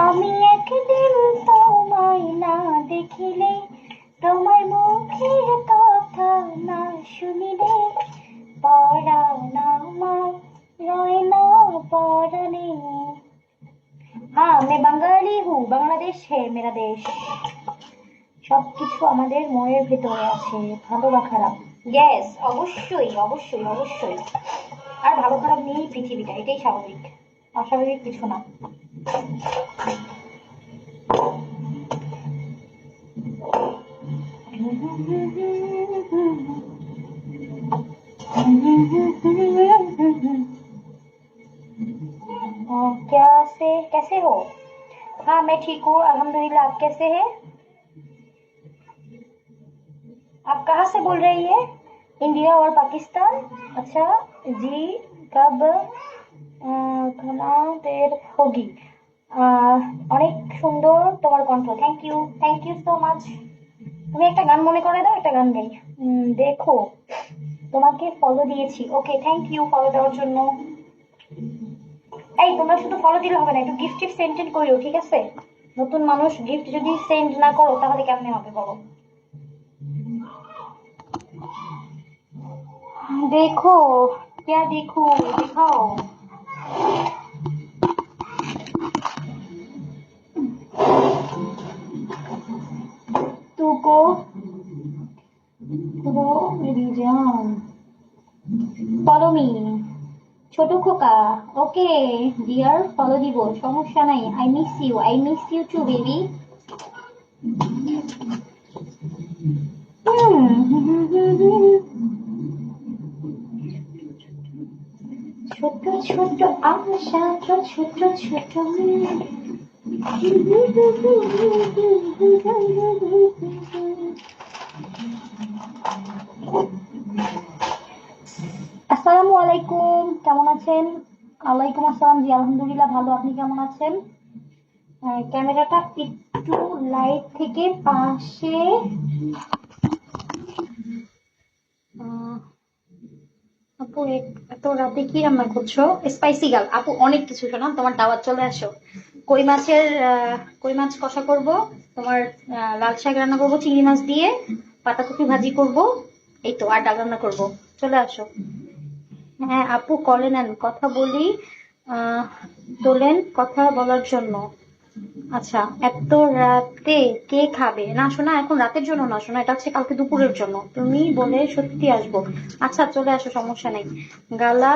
আমি একদিন তোমায় না দেখিলে, তোমার মুখের কথা না শুনিলে, পরাণ আমার রয় না পরাণে। হ্যাঁ, मैं बंगाली हूँ, बांग्लादेश है मेरा देश। সবকিছু আমাদের মনের ভেতরে আছে, ভালো বা খারাপ। ইয়েস, অবশ্যই অবশ্যই অবশ্যই। আর ভালো খারাপ নিয়েই পৃথিবীটা, এটাই স্বাভাবিক, অস্বাভাবিক কিছু না। कैसे हो? हाँ मैं ठीक हूँ अल्हम्दुलिल्लाह। आप कैसे हैं? आप कहाँ से बोल रही है? इंडिया और पाकिस्तान। अच्छा जी, कब खाना देर होगी? অনেক সুন্দর তোমার কণ্ঠ। Thank you so much. তুমি একটা গান মনে করে দাও, একটা গান গাই। দেখো, তোমাকে ফলো দিয়েছি। ওকে, থ্যাংক ইউ ফলো দেওয়ার জন্য। এই তোমরা শুধু ফলো দিলে হবে না, একটু গিফট টিফট সেন্ড করিও, ঠিক আছে? নতুন মানুষ, গিফট যদি সেন্ড না করো তাহলে কেমনে হবে বলো? देखो क्या देखो, दिखाओ। तू को मेरी जान, ফলো মি ছোট খোকা। ওকে ডিয়ার, ফলো দিব, সমস্যা নাই। I miss you too baby. ছোট ছোট আশা, ছোট ছোট আসসালামু আলাইকুম, কেমন আছেন? ওয়ালাইকুম আসসালাম, জি আলহামদুলিল্লাহ ভালো। আপনি কেমন আছেন? ক্যামেরাটা একটু লাইট থেকে পাশে। আপু এত রাতে কি রান্না করছো? স্পাইসি গার্ল আপু, অনেক কিছু। শোনো, তোমার দাওয়াত, চলে আসো। কই মাছ কষা করব, তোমার লাল শাক রান্না করব চিংড়ি মাছ দিয়ে, পাতাকপি ভাজি করব, এই তো, আর ডাল রান্না করব। চলে আসো। হ্যাঁ আপু, কলে নেন, কথা বলি। তোলেন কথা বলার জন্য। আচ্ছা, এত রাতে কে খাবে? না শোনা, এখন রাতের জন্য না শোনা, এটা হচ্ছে কালকে দুপুরের জন্য। তুমি বলে সত্যি আসবো। আচ্ছা চলে আসো, সমস্যা নেই। গালা